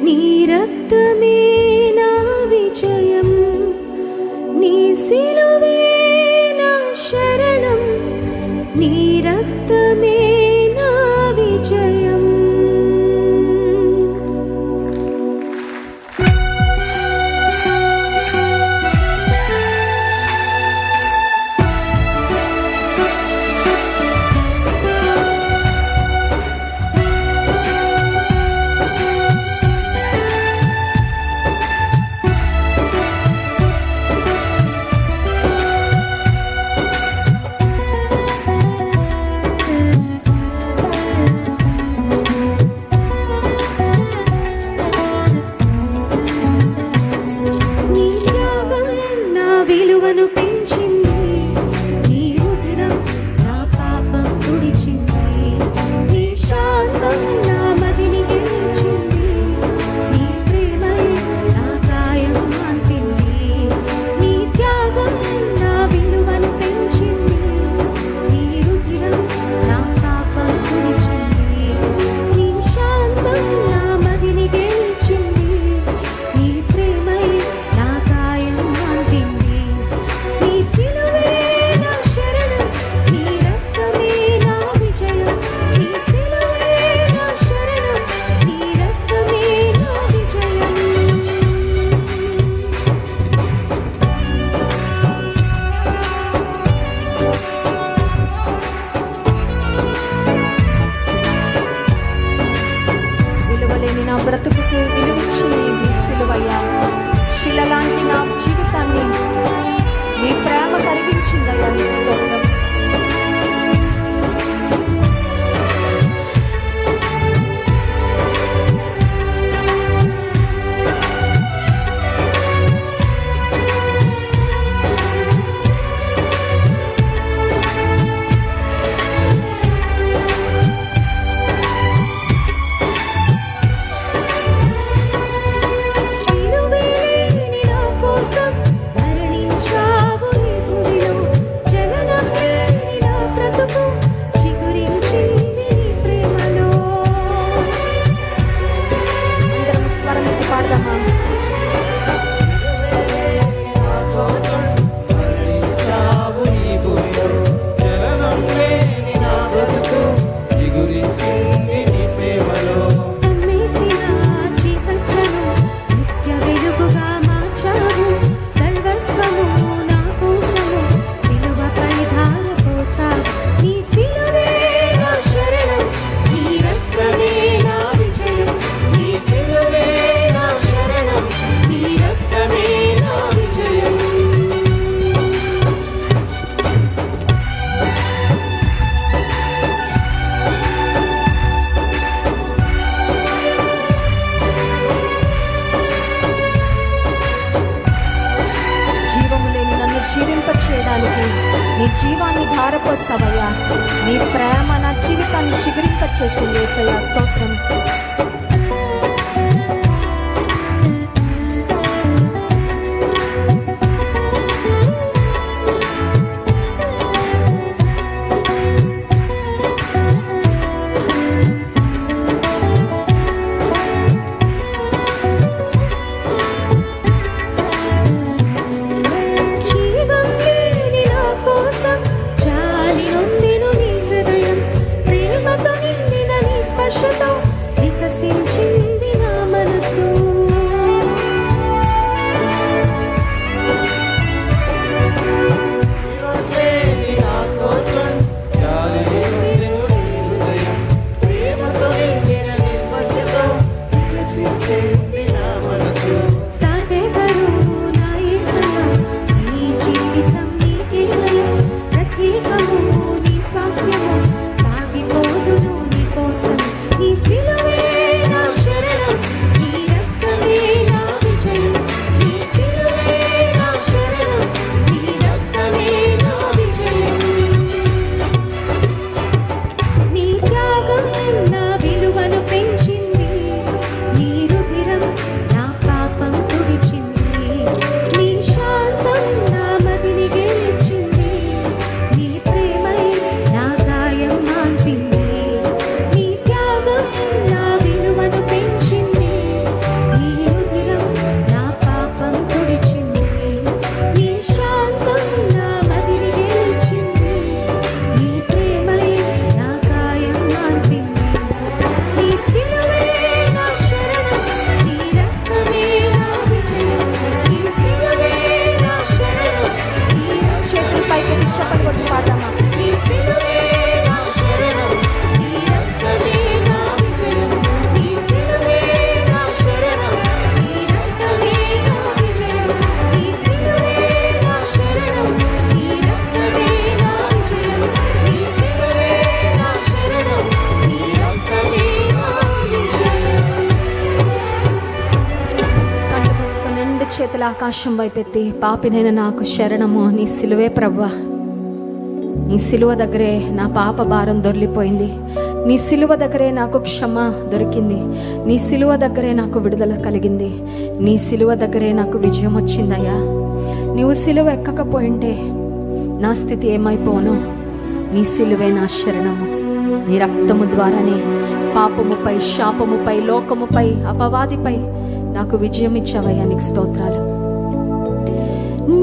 నీ రక్తమే నా విజయం, నీ సిలువే నా శరణం, నీ రక్తమే నా విజయం. విలువను పెంచింది, నీ ఉదరం నా పాపం తుడిచింది, నీ శాంతం నా మదిని గెలిచింది, నీ ప్రేమై నా గాయం మాన్పింది, నీ త్యాగం నా విలువను పెంచింది, నీ ఉదరం నా పాపం తుడిచింది, నీ శాంతం నా మదిని గెలిచింది, నీ ప్రేమై నా గాయం మాన్పింది. నా బ్రతుకుకు విలువిచ్చింది నీ సిలువయ్యా. శిలలాంటి నా జీవితాన్ని నీ ప్రేమ కలిగించిందయ్యా. నీ స్తోత్రం. జీవింపచేయడానికి నీ జీవాన్ని ధారపోస్తావయ్యా. నీ ప్రేమ నా జీవితాన్ని చిగురింపచేసింది యేసయ్యా. స్తోత్రం. చేతుల ఆకాశం వైపెత్తి, పాపినైన నాకు శరణము నీ సిలువే ప్రభువా. నీ సిలువ దగ్గరే నా పాప భారం దొర్లిపోయింది. నీ సిలువ దగ్గరే నాకు క్షమ దొరికింది. నీ సిలువ దగ్గరే నాకు విడుదల కలిగింది. నీ సిలువ దగ్గరే నాకు విజయం వచ్చిందయ్యా. నీవు సిలువ ఎక్కకపోయింటే నా స్థితి ఏమైపోను. నీ సిలువే నా శరణము. నీ రక్తము ద్వారానే పాపముపై, శాపముపై, లోకముపై, అపవాదిపై నాకు విజయం ఇచ్చావయ్యా. నీకు స్తోత్రాలు.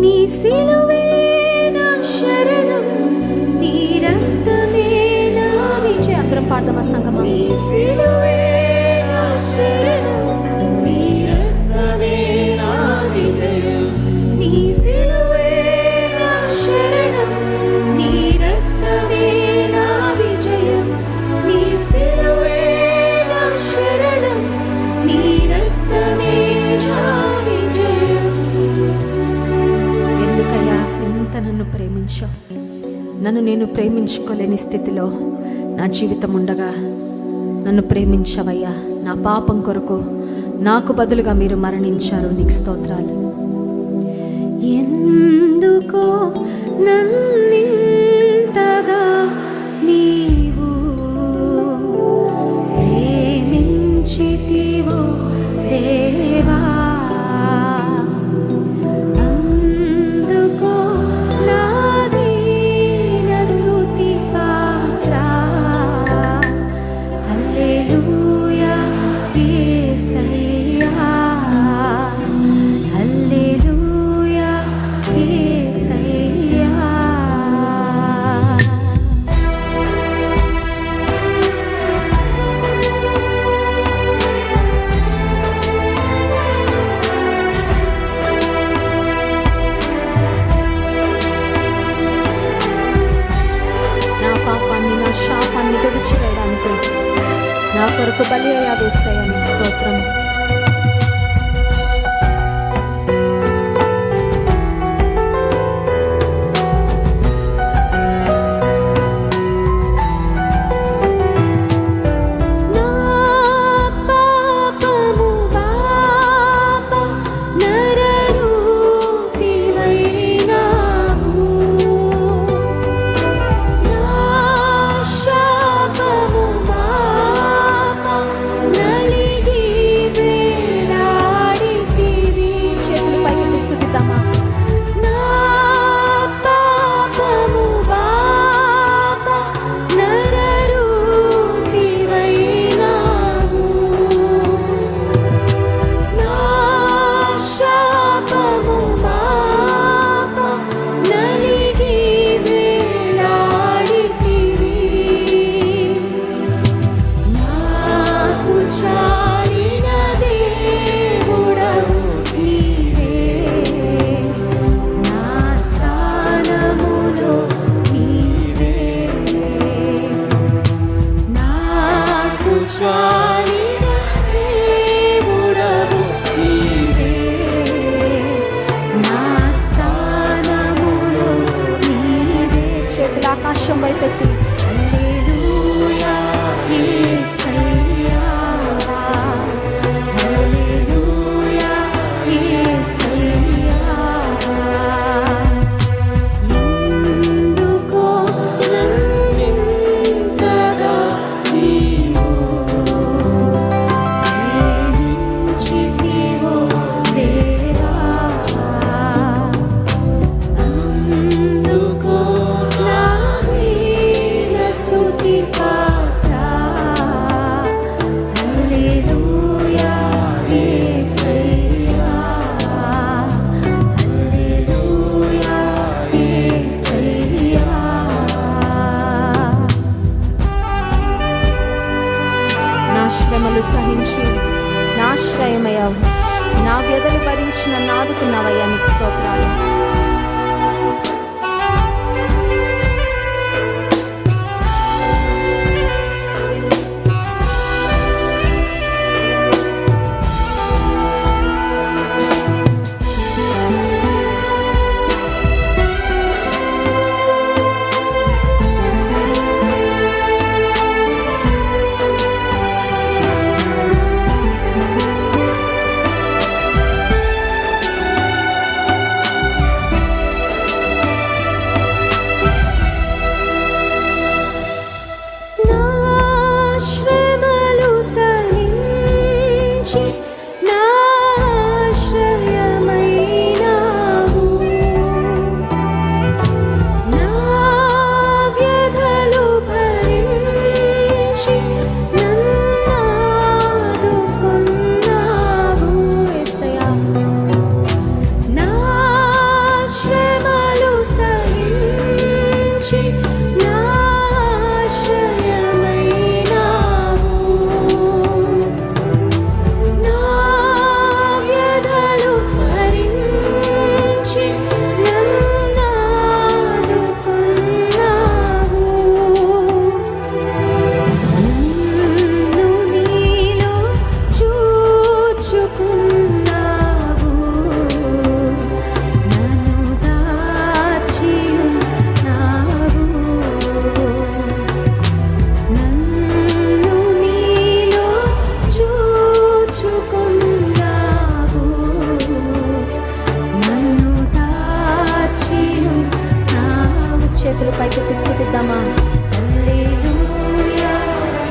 నీ సిలువే నా శరణం, నీ రక్తమే నా విజయం. అందరం పాడదామా సంగమా? నీ సిలువే నా శరణం, నీ రక్తమే నా విజయం. నీ సిలువే నా శరణం, నీ రక్తమే నా విజయం. నీ సిలువే నా శరణం, నీ రక్తమే నా విజయం. ఎందుకయ్యా ఇంత నన్ను ప్రేమించావు? నన్ను నేను ప్రేమించుకోలేని స్థితిలో నా జీవితం ఉండగా నన్ను ప్రేమించవయ్యా. నా పాపం కొరకు నాకు బదులుగా మీరు మరణించారు. నీకు స్తోత్రాలు. ఎందుకో నన్నింతగా నీవు ప్రేమించితివో దేవా, అందుకో నా దీన స్తుతి పాత్ర. హల్లెలూయా యేసయ్యా, హల్లెలూయా యేసయ్యా. నా పాపాన్ని, నా శాపాన్ని తుడిచివేయడానికి నా కొరకు బలి అయ్యా యేసయ్యా. నీకు స్తోత్రం. నా పాపము బాప నరరూపివైనావు, నా శాపము బాప నలిగి వేలాడితివి. చేతులు పైకి స్తుతిద్దామా? నా పాపము బాప నరరూపివైనావు, నా శాపము బాప నలిగి వేలాడితివి. నాకు చాలిన దేవుడవు నీవే, నా స్థానములో నీవే. నాకు చాలిన దేవుడవు నీవే, నా స్థానములో నీవే. చేతుల ఆకాశం వైపెత్తి, హల్లెలూయా యేసయ్యా, హల్లెలూయా యేసయ్యా. ఎందుకో నన్నింతగా నీవు ప్రేమించితివో దేవా, అందుకో నా దీన స్తుతి పాత్ర. హల్లెలూయా యేసయ్యా, హల్లెలూయా యేసయ్యా. నా శ్రమలు సహించి నాశ్రయమయ్యావు, నా వ్యధలు భరించి నన్ను ఆదుకున్నావయ్యా. నీకు స్తోత్రాలు. చెప్పి స్తుతిద్దామా? హల్లెలూయా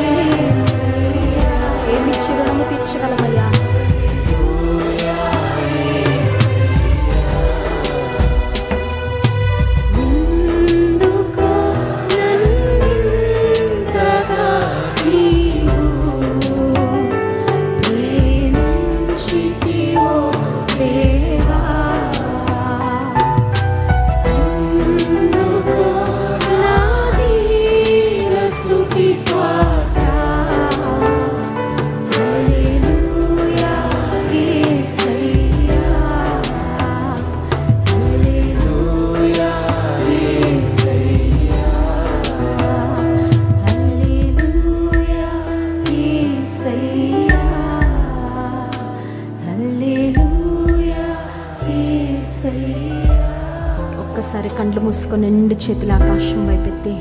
యేసయ్యా. ఏమిచ్చి రుణము తీర్చగలమయ్యా? ఒక్కసారి కండ్లు మూసుకొని నిండు చేతులు ఆకాశం వైపెత్తి,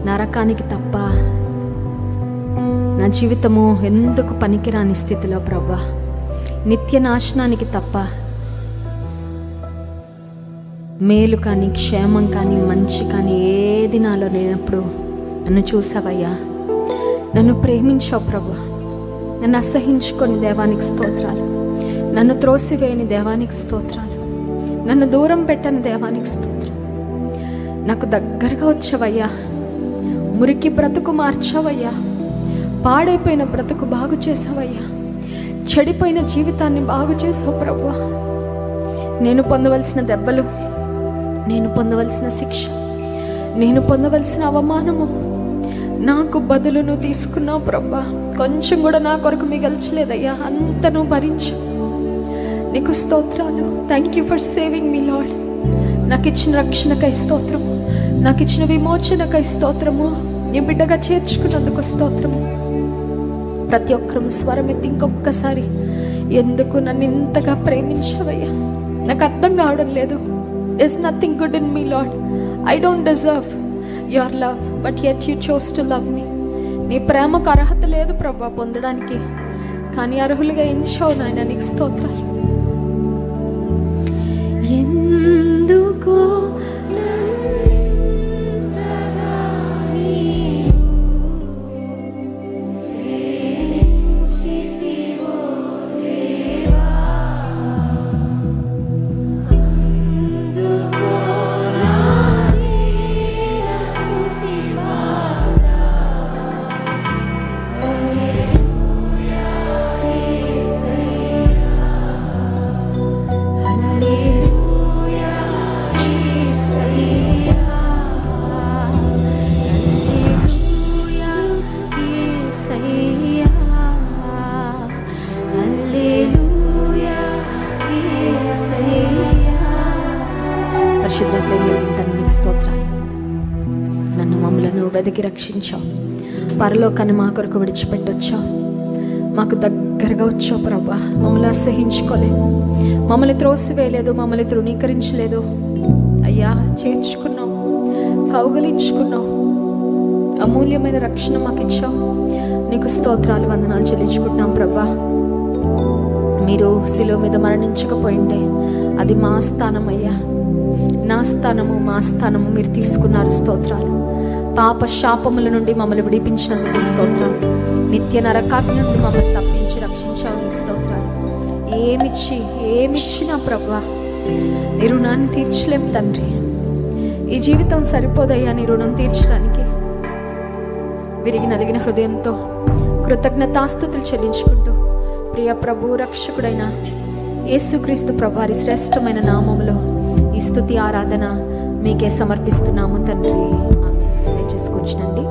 నరకానికి తప్ప నా జీవితము ఎందుకు పనికిరాని స్థితిలో ప్రభా, నిత్య నాశనానికి తప్ప మేలు కానీ క్షేమం కానీ మంచి కానీ ఏది నాలో లేనప్పుడు నన్ను చూసావయ్యా, నన్ను ప్రేమించావు ప్రభా, నన్ను అసహించుకొని దేవానికి స్తోత్రాలు, నన్ను త్రోసివేయని దేవానికి స్తోత్రాలు, నన్ను దూరం పెట్టని దేవానికి స్తోత్రం. నాకు దగ్గరగా వచ్చావయ్యా, మురికి బ్రతుకు మార్చావయ్యా, పాడైపోయిన బ్రతుకు బాగు చేసావయ్యా, చెడిపోయిన జీవితాన్ని బాగు చేసావు ప్రభువా. నేను పొందవలసిన దెబ్బలు, నేను పొందవలసిన శిక్ష, నేను పొందవలసిన అవమానము నాకు బదులు నువ్వు తీసుకున్నావు ప్రభువా. కొంచెం కూడా నా కొరకు మిగల్చలేదయ్యా, అంత నువ్వు భరించు. నీకు స్తోత్రాలు. Thank you for saving me lord. నాకు ఇచ్చిన రక్షణకై స్తోత్రము, నాకు ఇచ్చిన విమోచనకై స్తోత్రము, నీ బిడ్డగా చేర్చుకున్నందుకు స్తోత్రము. ప్రతి ఒక్కరూ స్వరం ఎత్తి ఇంకొకసారి, ఎందుకు నన్ను ఇంతగా ప్రేమించావయ్యా, నాకు అర్థం కావడం లేదు. there's nothing good in me Lord, I don't deserve your love but yet you chose to love me. నీ ప్రేమకు అర్హత లేదు ప్రభా పొందడానికి, కానీ అర్హులుగా ఎంచావు నాయన. నీకు స్తోత్రాలు. ఎందుకో స్తోత్రాలు. నన్ను మమ్మలను వెతికి రక్షించావు, పరలోకాన్ని మా కొరకు విడిచిపెట్టొచ్చావు, మాకు దగ్గరగా వచ్చావు ప్రభా. మమ్మల్ని అసహించుకోలేదు, మమ్మల్ని త్రోసివేయలేదు, మమ్మల్ని తృణీకరించలేదు అయ్యా. చేర్చుకున్నావు, కౌగలించుకున్నావు, అమూల్యమైన రక్షణ మాకు ఇచ్చావు. నీకు స్తోత్రాలు, వందనాలు చెల్లించుకుంటున్నాం ప్రభా. మీరు శిలువ మీద మరణించకపోయింటే అది మా స్థానం అయ్యా, నా స్థానము, మా స్థానము మీరు తీసుకున్నారు. స్తోత్రాలు. పాప శాపముల నుండి మమ్మల్ని విడిపించినందుకు స్తోత్రాలు. నిత్య నరకాగ్ని నుండి మమ్మల్ని తప్పించి రక్షించావు. నీకు స్తోత్రాలు. ఏమిచ్చినా ప్రభువా నీ రుణాన్ని తీర్చలేం తండ్రి. ఈ జీవితం సరిపోదయ్యా నీ రుణం తీర్చడానికి. విరిగి నలిగిన హృదయంతో కృతజ్ఞతాస్తుతులు చెల్లించుకుంటూ ప్రియ ప్రభు రక్షకుడైన యేసుక్రీస్తు ప్రభువారి శ్రేష్టమైన నామములో ఈ స్తుతి ఆరాధన మీకే సమర్పిస్తున్నాము తండ్రి. ఆమేన్. దయచేసి కూర్చోండి.